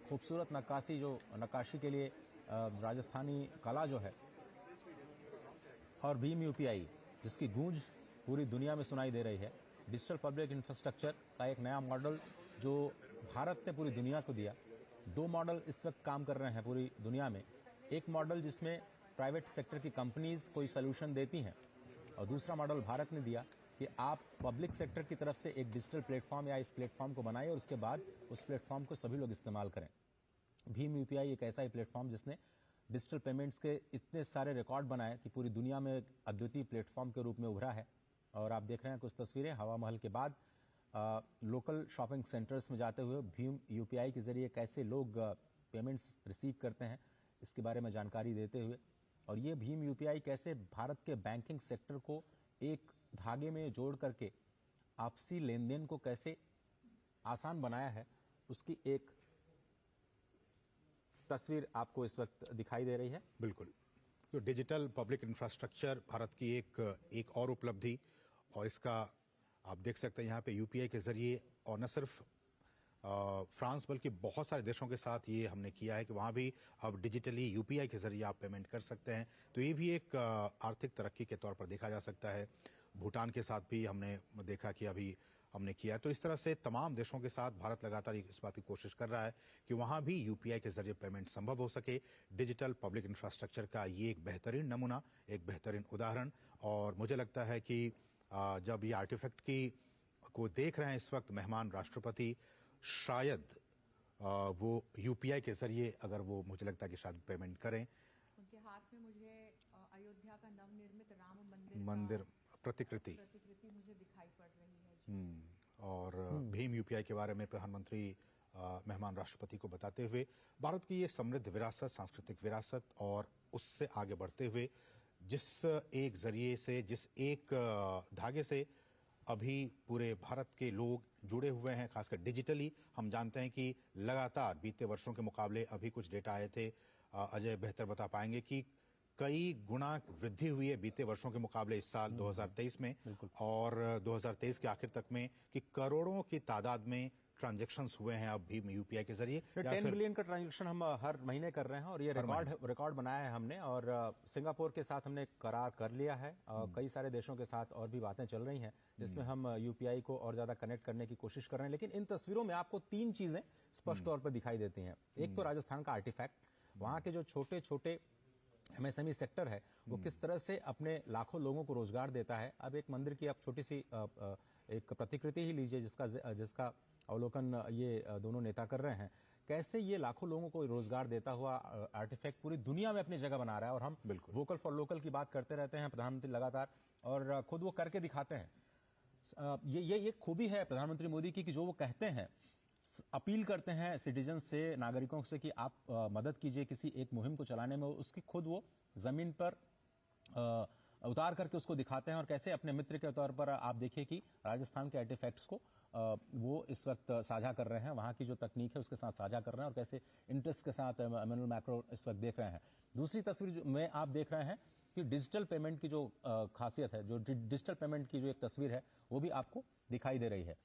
Speaker 3: खूबसूरत नक्काशी के लिए राजस्थानी कला जो है, और भीम यूपीआई जिसकी गूंज पूरी दुनिया में सुनाई दे रही है। डिजिटल पब्लिक इंफ्रास्ट्रक्चर का एक नया मॉडल जो भारत ने पूरी दुनिया को दिया। 2 मॉडल इस वक्त काम कर रहे हैं पूरी दुनिया में। एक मॉडल जिसमें प्राइवेट सेक्टर की कंपनीज कोई सोल्यूशन देती हैं, और दूसरा मॉडल भारत ने दिया कि आप पब्लिक सेक्टर की तरफ से एक डिजिटल प्लेटफॉर्म या इस प्लेटफॉर्म को बनाएं, और उसके बाद उस प्लेटफॉर्म को सभी लोग इस्तेमाल करें। भीम यूपीआई एक ऐसा ही प्लेटफॉर्म जिसने डिजिटल पेमेंट्स के इतने सारे रिकॉर्ड बनाए कि पूरी दुनिया में एक अद्वितीय प्लेटफॉर्म के रूप में उभरा है। और आप देख रहे हैं कुछ तस्वीरें हवा महल के बाद लोकल शॉपिंग सेंटर्स में जाते हुए भीम यूपीआई के जरिए कैसे लोग पेमेंट्स रिसीव करते हैं, इसके बारे में जानकारी देते हुए, और ये भीम यूपीआई कैसे भारत के बैंकिंग सेक्टर को एक धागे में जोड़ करके आपसी लेन देन को कैसे आसान बनाया है, उसकी एक तस्वीर आपको इस वक्त दिखाई दे रही है।
Speaker 2: बिल्कुल, तो डिजिटल पब्लिक इंफ्रास्ट्रक्चर भारत की एक और उपलब्धि, और इसका आप देख सकते हैं यहाँ पे यूपीआई के जरिए, और न सिर्फ फ्रांस बल्कि बहुत सारे देशों के साथ ये हमने किया है कि वहां भी अब डिजिटली यूपीआई के जरिए आप पेमेंट कर सकते हैं। तो ये भी एक आर्थिक तरक्की के तौर पर देखा जा सकता है। भूटान के साथ भी हमने देखा कि अभी हमने किया। तो इस तरह से तमाम देशों के साथ भारत लगातार इस बात की कोशिश कर रहा है कि वहां भी यूपीआई के जरिए पेमेंट संभव हो सके। डिजिटल पब्लिक इंफ्रास्ट्रक्चर का ये एक बेहतरीन नमूना, एक बेहतरीन उदाहरण, और मुझे लगता है कि जब ये आर्टिफैक्ट को देख रहे हैं इस वक्त मेहमान राष्ट्रपति, शायद वो यूपीआई के जरिए अगर वो, मुझे लगता है कि शायद पेमेंट करें।
Speaker 1: उनके हाथ में मुझे अयोध्या का नवनिर्मित राम
Speaker 2: मंदिर प्रतिकृति
Speaker 1: मुझे दिखाई पड़ रही है।
Speaker 2: और भीम यूपीआई के बारे में प्रधानमंत्री मेहमान राष्ट्रपति को बताते हुए भारत की ये समृद्ध विरासत, सांस्कृतिक विरासत, और उससे आगे बढ़ते हुए जिस एक जरिए से, जिस एक धागे से अभी पूरे भारत के लोग जुड़े हुए हैं, खासकर डिजिटली। हम जानते हैं कि लगातार बीते वर्षों के मुकाबले अभी कुछ डेटा आए थे, अजय बेहतर बता पाएंगे कि कई गुना वृद्धि हुई है बीते वर्षों के मुकाबले इस साल 2023 में, और 2023 के आखिर तक में कि करोड़ों की तादाद में ट्रांजैक्शंस हुए हैं अब भी यूपीआई के जरिए।
Speaker 3: 10 बिलियन का ट्रांजैक्शन हम हर महीने कर रहे हैं और ये रिकॉर्ड बनाया है हमने। और सिंगापुर के साथ हमने करार कर लिया है, कई सारे देशों के साथ और भी बातें चल रही हैं जिसमें हम यूपीआई को और ज्यादा कनेक्ट करने की कोशिश कर रहे हैं। लेकिन इन तस्वीरों में आपको 3 चीजें स्पष्ट तौर पर दिखाई देती हैं। एक तो राजस्थान का आर्टिफैक्ट, वहां के जो छोटे छोटे एमएसएमई सेक्टर है वो किस तरह से अपने लाखों लोगों को रोजगार देता है। अब एक मंदिर की आप छोटी सी एक प्रतिकृति ही लीजिए जिसका अवलोकन ये दोनों नेता कर रहे हैं, कैसे ये लाखों लोगों को रोजगार देता हुआ आर्टिफैक्ट पूरी दुनिया में अपनी जगह बना रहा है। और हम वोकल फॉर लोकल की बात करते रहते हैं प्रधानमंत्री लगातार, और खुद वो करके दिखाते हैं। ये खूबी है प्रधानमंत्री मोदी की कि जो वो कहते हैं, अपील करते हैं सिटीजन से, नागरिकों से कि आप मदद कीजिए किसी एक मुहिम को चलाने में, उसकी खुद वो जमीन पर उतार करके उसको दिखाते हैं। और कैसे अपने मित्र के तौर पर आप देखिए कि राजस्थान के आर्टिफैक्ट्स को वो इस वक्त साझा कर रहे हैं, वहां की जो तकनीक है उसके साथ साझा कर रहे हैं, और कैसे इंटरेस्ट के साथ एमेनुअल मैक्रो इस वक्त देख रहे हैं। दूसरी तस्वीर में आप देख रहे हैं कि डिजिटल पेमेंट की जो खासियत है, जो डिजिटल पेमेंट की जो एक तस्वीर है वो भी आपको दिखाई दे रही है।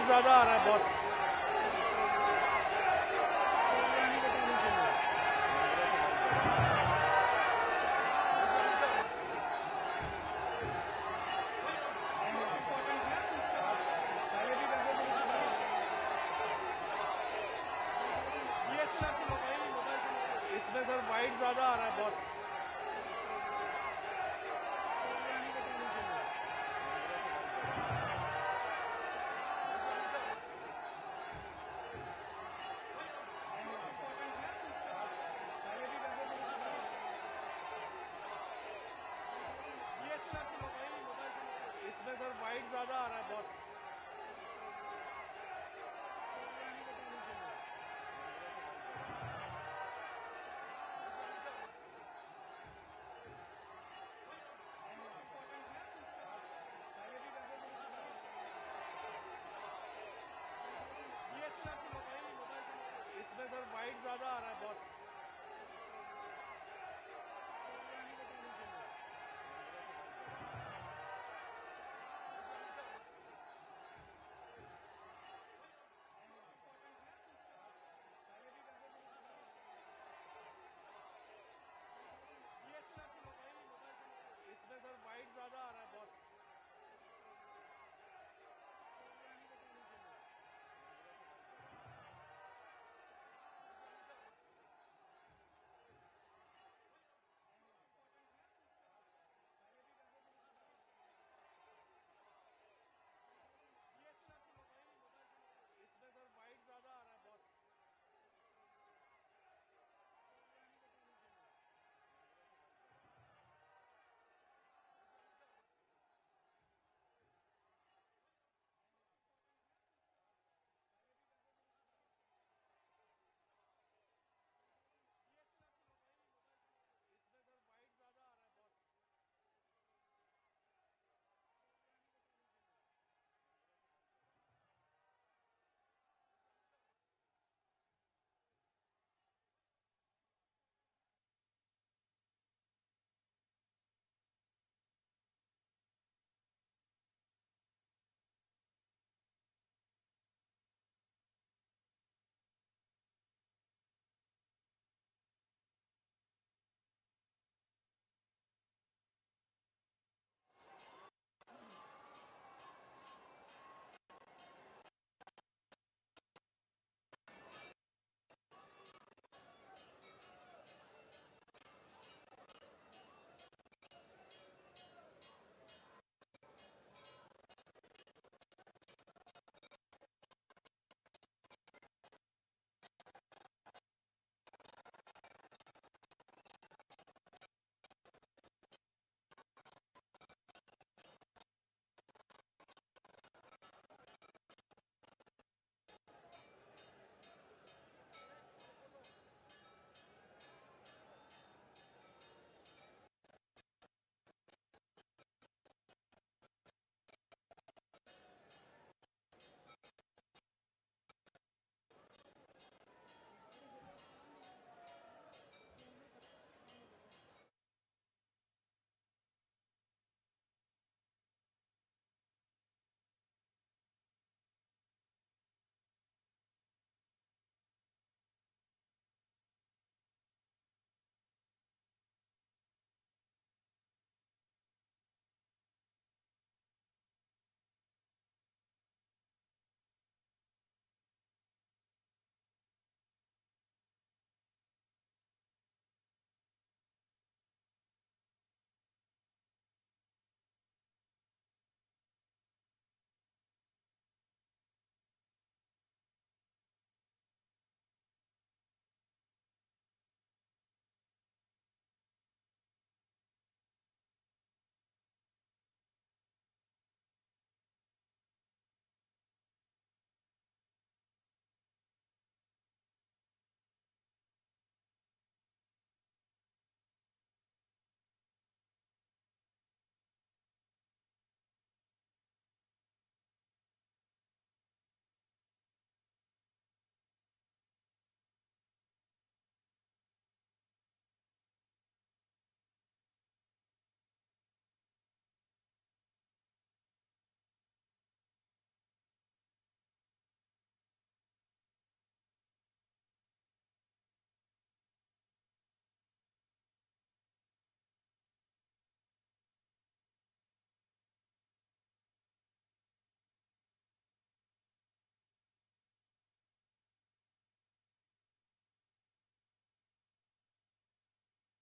Speaker 7: वाइट ज्यादा आ रहा है बहुत। इसमें सर वाइट ज्यादा आ रहा है बहुत। इसमें सर वाइट ज्यादा आ रहा है बहुत। इसमें सर वाइट ज्यादा आ रहा है बहुत।